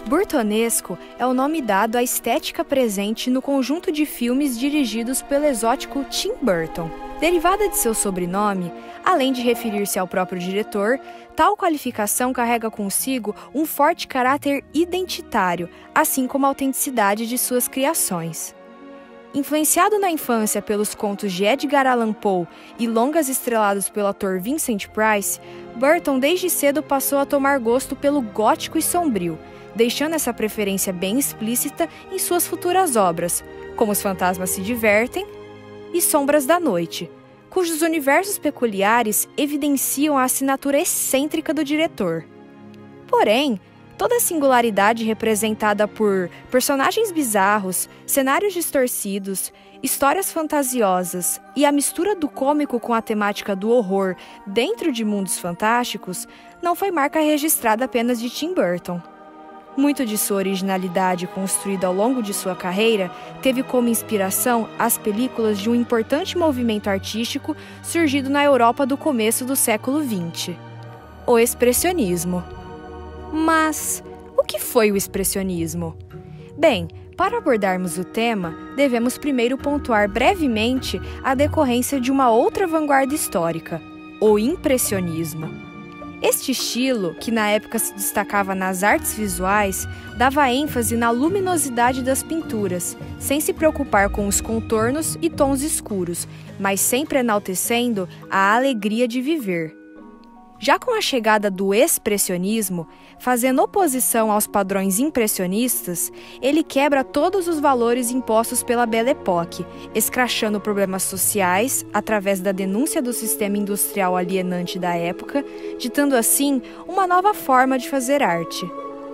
Burtonesco é o nome dado à estética presente no conjunto de filmes dirigidos pelo exótico Tim Burton. Derivada de seu sobrenome, além de referir-se ao próprio diretor, tal qualificação carrega consigo um forte caráter identitário, assim como a autenticidade de suas criações. Influenciado na infância pelos contos de Edgar Allan Poe e longas estrelados pelo ator Vincent Price, Burton desde cedo passou a tomar gosto pelo gótico e sombrio, deixando essa preferência bem explícita em suas futuras obras, como Os Fantasmas se Divertem e Sombras da Noite, cujos universos peculiares evidenciam a assinatura excêntrica do diretor. Porém, toda a singularidade representada por personagens bizarros, cenários distorcidos, histórias fantasiosas e a mistura do cômico com a temática do horror dentro de mundos fantásticos não foi marca registrada apenas de Tim Burton. Muito de sua originalidade construída ao longo de sua carreira teve como inspiração as películas de um importante movimento artístico surgido na Europa do começo do século XX, o expressionismo. Mas o que foi o expressionismo? Bem, para abordarmos o tema, devemos primeiro pontuar brevemente a decorrência de uma outra vanguarda histórica, o impressionismo. Este estilo, que na época se destacava nas artes visuais, dava ênfase na luminosidade das pinturas, sem se preocupar com os contornos e tons escuros, mas sempre enaltecendo a alegria de viver. Já com a chegada do expressionismo, fazendo oposição aos padrões impressionistas, ele quebra todos os valores impostos pela Belle Époque, escrachando problemas sociais através da denúncia do sistema industrial alienante da época, ditando assim uma nova forma de fazer arte.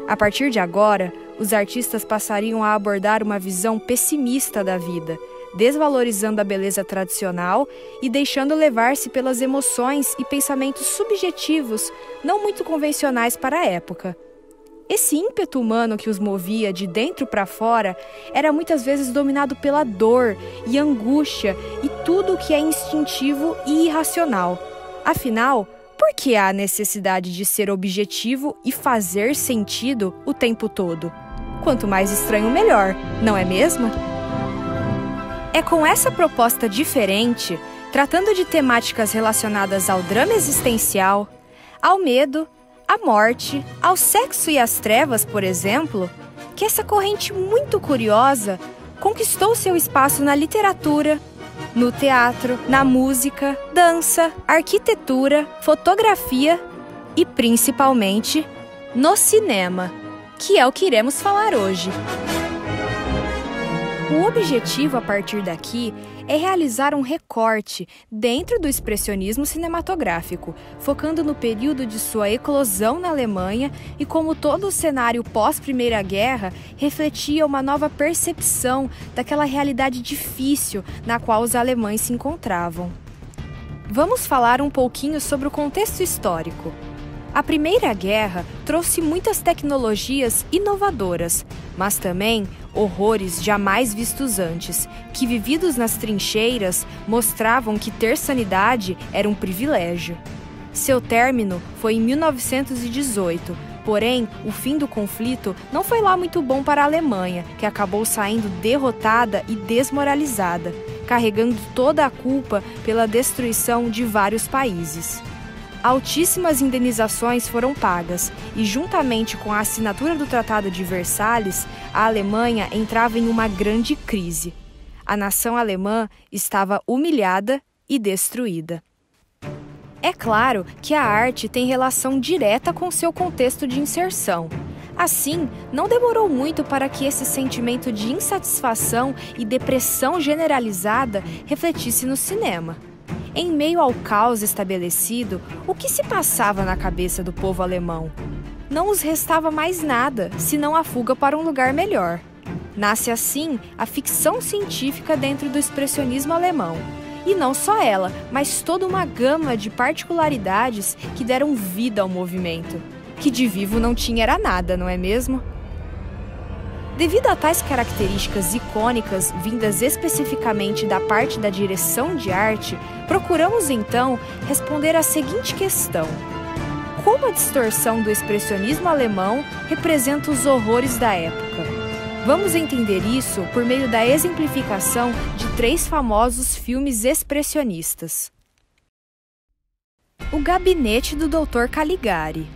A partir de agora, os artistas passariam a abordar uma visão pessimista da vida, desvalorizando a beleza tradicional e deixando levar-se pelas emoções e pensamentos subjetivos não muito convencionais para a época. Esse ímpeto humano que os movia de dentro para fora era muitas vezes dominado pela dor e angústia e tudo o que é instintivo e irracional. Afinal, por que há a necessidade de ser objetivo e fazer sentido o tempo todo? Quanto mais estranho, melhor, não é mesmo? É com essa proposta diferente, tratando de temáticas relacionadas ao drama existencial, ao medo, à morte, ao sexo e às trevas, por exemplo, que essa corrente muito curiosa conquistou seu espaço na literatura, no teatro, na música, dança, arquitetura, fotografia e, principalmente, no cinema, que é o que iremos falar hoje. O objetivo, a partir daqui, é realizar um recorte dentro do expressionismo cinematográfico, focando no período de sua eclosão na Alemanha e como todo o cenário pós-Primeira Guerra refletia uma nova percepção daquela realidade difícil na qual os alemães se encontravam. Vamos falar um pouquinho sobre o contexto histórico. A Primeira Guerra trouxe muitas tecnologias inovadoras, mas também horrores jamais vistos antes, que vividos nas trincheiras mostravam que ter sanidade era um privilégio. Seu término foi em 1918, porém o fim do conflito não foi lá muito bom para a Alemanha, que acabou saindo derrotada e desmoralizada, carregando toda a culpa pela destruição de vários países. Altíssimas indenizações foram pagas e, juntamente com a assinatura do Tratado de Versalhes, a Alemanha entrava em uma grande crise. A nação alemã estava humilhada e destruída. É claro que a arte tem relação direta com seu contexto de inserção. Assim, não demorou muito para que esse sentimento de insatisfação e depressão generalizada refletisse no cinema. Em meio ao caos estabelecido, o que se passava na cabeça do povo alemão? Não os restava mais nada, senão a fuga para um lugar melhor. Nasce assim a ficção científica dentro do expressionismo alemão. E não só ela, mas toda uma gama de particularidades que deram vida ao movimento. Que de vivo não tinha era nada, não é mesmo? Devido a tais características icônicas, vindas especificamente da parte da direção de arte, procuramos então responder à seguinte questão: como a distorção do expressionismo alemão representa os horrores da época. Vamos entender isso por meio da exemplificação de 3 famosos filmes expressionistas. O Gabinete do Dr. Caligari.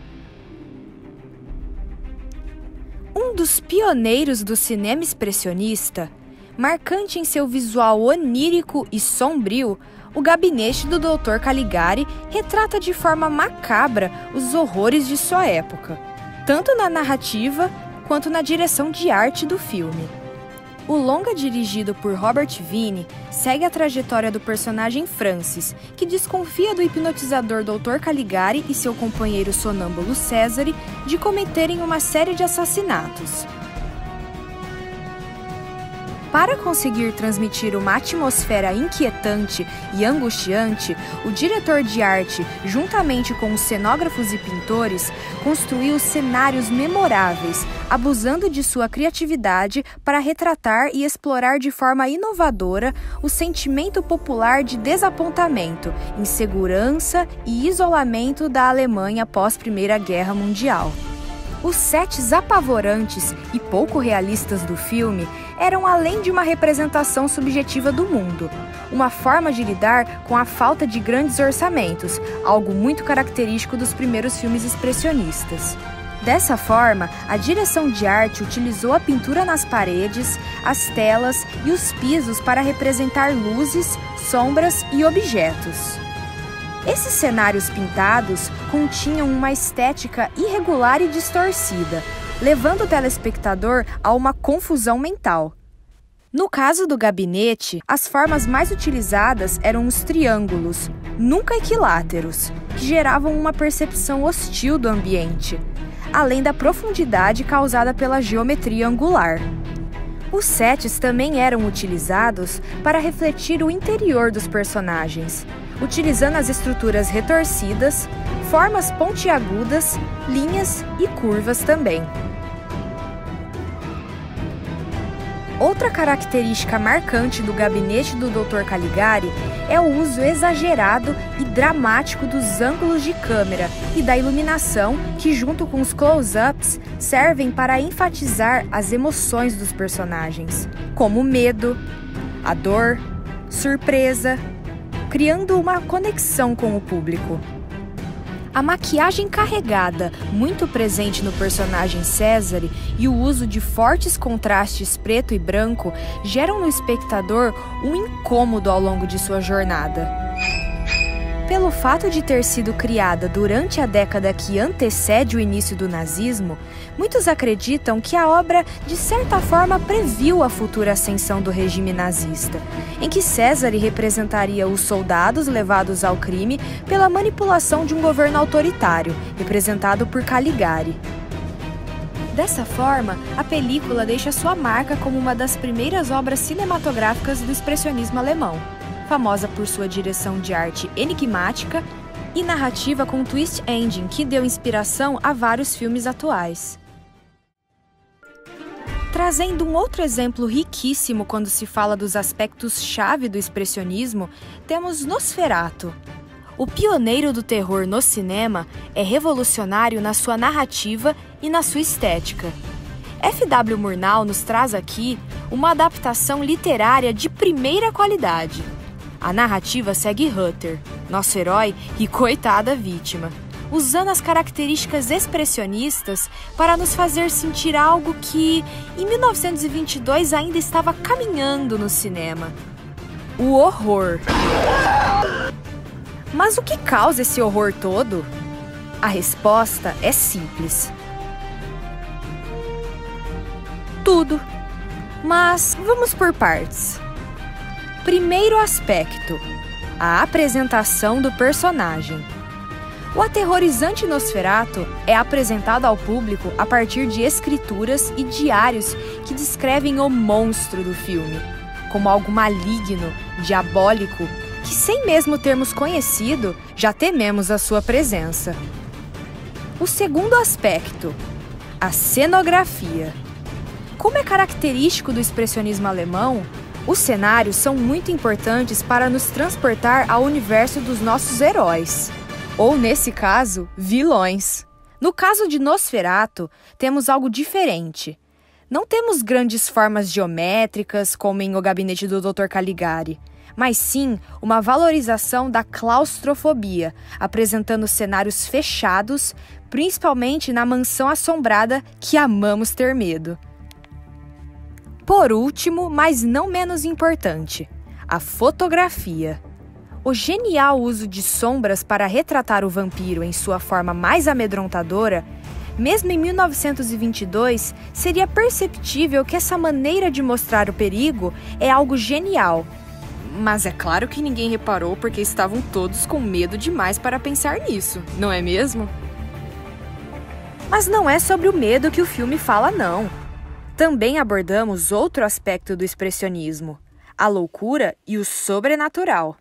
Um dos pioneiros do cinema expressionista, marcante em seu visual onírico e sombrio, O Gabinete do Dr. Caligari retrata de forma macabra os horrores de sua época, tanto na narrativa quanto na direção de arte do filme. O longa, dirigido por Robert Vine, segue a trajetória do personagem Francis, que desconfia do hipnotizador Dr. Caligari e seu companheiro sonâmbulo Cesare de cometerem uma série de assassinatos. Para conseguir transmitir uma atmosfera inquietante e angustiante, o diretor de arte, juntamente com os cenógrafos e pintores, construiu cenários memoráveis, abusando de sua criatividade para retratar e explorar de forma inovadora o sentimento popular de desapontamento, insegurança e isolamento da Alemanha após a Primeira Guerra Mundial. Os sets apavorantes e pouco realistas do filme eram além de uma representação subjetiva do mundo, uma forma de lidar com a falta de grandes orçamentos, algo muito característico dos primeiros filmes expressionistas. Dessa forma, a direção de arte utilizou a pintura nas paredes, as telas e os pisos para representar luzes, sombras e objetos. Esses cenários pintados continham uma estética irregular e distorcida, levando o telespectador a uma confusão mental. No caso do gabinete, as formas mais utilizadas eram os triângulos, nunca equiláteros, que geravam uma percepção hostil do ambiente, além da profundidade causada pela geometria angular. Os sets também eram utilizados para refletir o interior dos personagens, utilizando as estruturas retorcidas, formas pontiagudas, linhas e curvas também. Outra característica marcante do Gabinete do Dr. Caligari é o uso exagerado e dramático dos ângulos de câmera e da iluminação que, junto com os close-ups, servem para enfatizar as emoções dos personagens, como o medo, a dor, surpresa, criando uma conexão com o público. A maquiagem carregada, muito presente no personagem Cesare, e o uso de fortes contrastes preto e branco geram no espectador um incômodo ao longo de sua jornada. Pelo fato de ter sido criada durante a década que antecede o início do nazismo, muitos acreditam que a obra, de certa forma, previu a futura ascensão do regime nazista, em que Cesare representaria os soldados levados ao crime pela manipulação de um governo autoritário, representado por Caligari. Dessa forma, a película deixa sua marca como uma das primeiras obras cinematográficas do expressionismo alemão, famosa por sua direção de arte enigmática e narrativa com twist ending que deu inspiração a vários filmes atuais. Trazendo um outro exemplo riquíssimo quando se fala dos aspectos-chave do expressionismo, temos Nosferatu. O pioneiro do terror no cinema é revolucionário na sua narrativa e na sua estética. F.W. Murnau nos traz aqui uma adaptação literária de primeira qualidade. A narrativa segue Hutter, nosso herói e coitada vítima, usando as características expressionistas para nos fazer sentir algo que, em 1922, ainda estava caminhando no cinema: o horror. Mas o que causa esse horror todo? A resposta é simples: tudo. Mas vamos por partes. Primeiro aspecto: a apresentação do personagem. O aterrorizante Nosferatu é apresentado ao público a partir de escrituras e diários que descrevem o monstro do filme, como algo maligno, diabólico, que sem mesmo termos conhecido, já tememos a sua presença. O segundo aspecto: a cenografia. Como é característico do expressionismo alemão, os cenários são muito importantes para nos transportar ao universo dos nossos heróis. Ou, nesse caso, vilões. No caso de Nosferatu, temos algo diferente. Não temos grandes formas geométricas, como em O Gabinete do Dr. Caligari, mas sim uma valorização da claustrofobia, apresentando cenários fechados, principalmente na mansão assombrada que amamos ter medo. Por último, mas não menos importante, a fotografia. O genial uso de sombras para retratar o vampiro em sua forma mais amedrontadora, mesmo em 1922, seria perceptível que essa maneira de mostrar o perigo é algo genial. Mas é claro que ninguém reparou porque estavam todos com medo demais para pensar nisso, não é mesmo? Mas não é sobre o medo que o filme fala, não. Também abordamos outro aspecto do expressionismo, a loucura e o sobrenatural.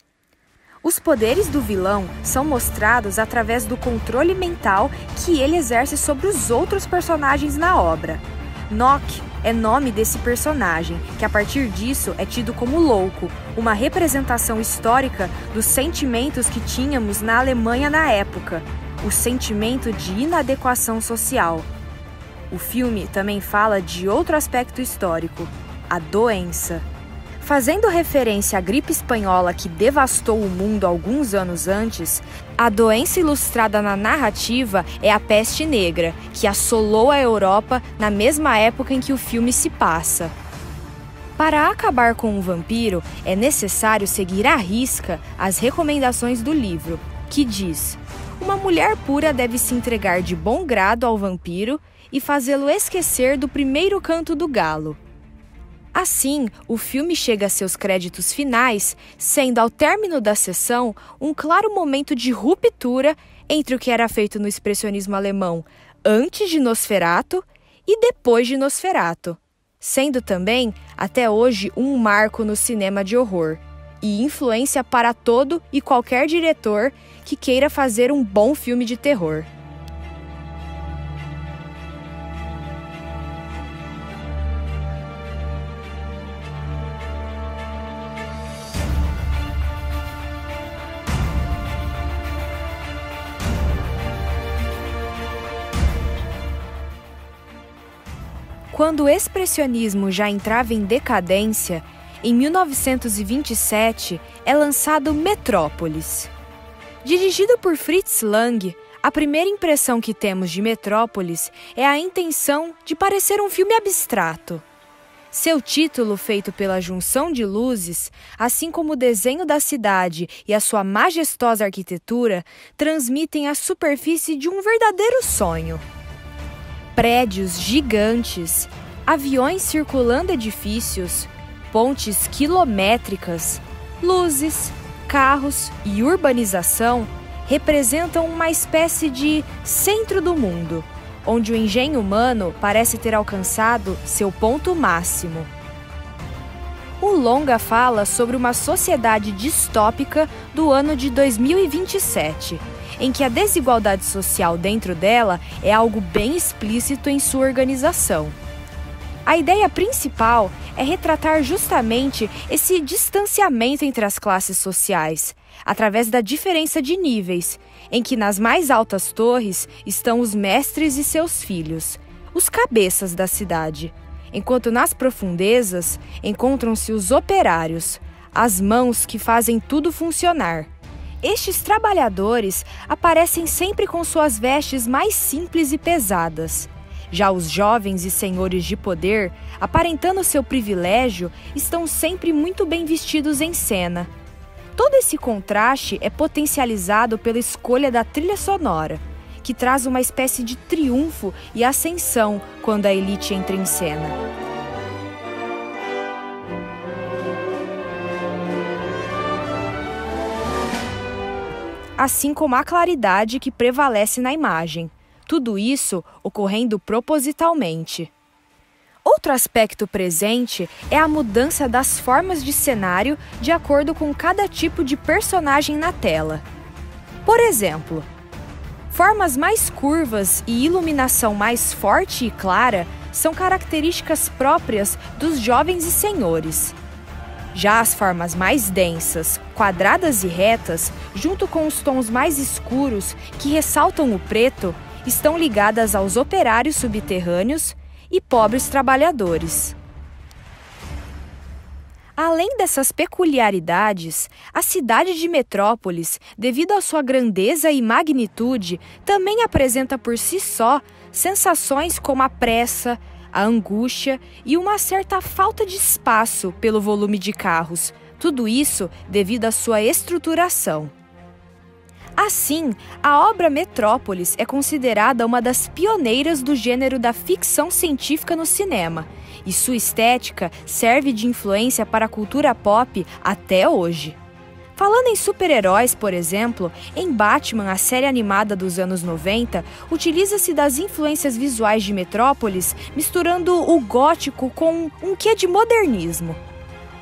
Os poderes do vilão são mostrados através do controle mental que ele exerce sobre os outros personagens na obra. Nock é nome desse personagem, que a partir disso é tido como louco, uma representação histórica dos sentimentos que tínhamos na Alemanha na época, o sentimento de inadequação social. O filme também fala de outro aspecto histórico, a doença. Fazendo referência à gripe espanhola que devastou o mundo alguns anos antes, a doença ilustrada na narrativa é a peste negra, que assolou a Europa na mesma época em que o filme se passa. Para acabar com um vampiro, é necessário seguir à risca as recomendações do livro, que diz: uma mulher pura deve se entregar de bom grado ao vampiro e fazê-lo esquecer do primeiro canto do galo. Assim, o filme chega a seus créditos finais, sendo ao término da sessão um claro momento de ruptura entre o que era feito no expressionismo alemão antes de Nosferatu e depois de Nosferatu, sendo também, até hoje, um marco no cinema de horror e influência para todo e qualquer diretor que queira fazer um bom filme de terror. Quando o expressionismo já entrava em decadência, em 1927 é lançado Metrópolis. Dirigido por Fritz Lang, a primeira impressão que temos de Metrópolis é a intenção de parecer um filme abstrato. Seu título, feito pela junção de luzes, assim como o desenho da cidade e a sua majestosa arquitetura, transmitem a superfície de um verdadeiro sonho. Prédios gigantes, aviões circulando edifícios, pontes quilométricas, luzes, carros e urbanização representam uma espécie de centro do mundo, onde o engenho humano parece ter alcançado seu ponto máximo. O longa fala sobre uma sociedade distópica do ano de 2027, em que a desigualdade social dentro dela é algo bem explícito em sua organização. A ideia principal é retratar justamente esse distanciamento entre as classes sociais, através da diferença de níveis, em que nas mais altas torres estão os mestres e seus filhos, os cabeças da cidade, enquanto nas profundezas encontram-se os operários, as mãos que fazem tudo funcionar. Estes trabalhadores aparecem sempre com suas vestes mais simples e pesadas. Já os jovens e senhores de poder, aparentando seu privilégio, estão sempre muito bem vestidos em cena. Todo esse contraste é potencializado pela escolha da trilha sonora, que traz uma espécie de triunfo e ascensão quando a elite entra em cena. Assim como a claridade que prevalece na imagem. Tudo isso ocorrendo propositalmente. Outro aspecto presente é a mudança das formas de cenário de acordo com cada tipo de personagem na tela. Por exemplo, formas mais curvas e iluminação mais forte e clara são características próprias dos jovens e senhores. Já as formas mais densas, quadradas e retas, junto com os tons mais escuros, que ressaltam o preto, estão ligadas aos operários subterrâneos e pobres trabalhadores. Além dessas peculiaridades, a cidade de Metrópolis, devido à sua grandeza e magnitude, também apresenta por si só sensações como a pressa, a angústia e uma certa falta de espaço pelo volume de carros, tudo isso devido à sua estruturação. Assim, a obra Metrópolis é considerada uma das pioneiras do gênero da ficção científica no cinema, e sua estética serve de influência para a cultura pop até hoje. Falando em super-heróis, por exemplo, em Batman, a série animada dos anos 90, utiliza-se das influências visuais de Metrópolis, misturando o gótico com um quê de modernismo.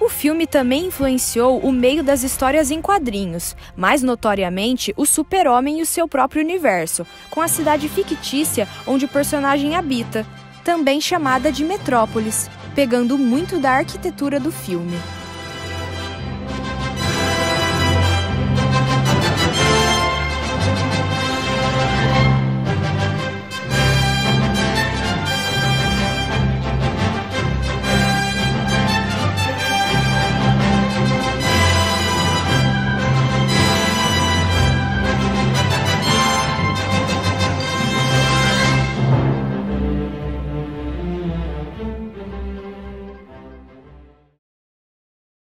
O filme também influenciou o meio das histórias em quadrinhos, mais notoriamente o Super-Homem e o seu próprio universo, com a cidade fictícia onde o personagem habita, também chamada de Metrópolis, pegando muito da arquitetura do filme.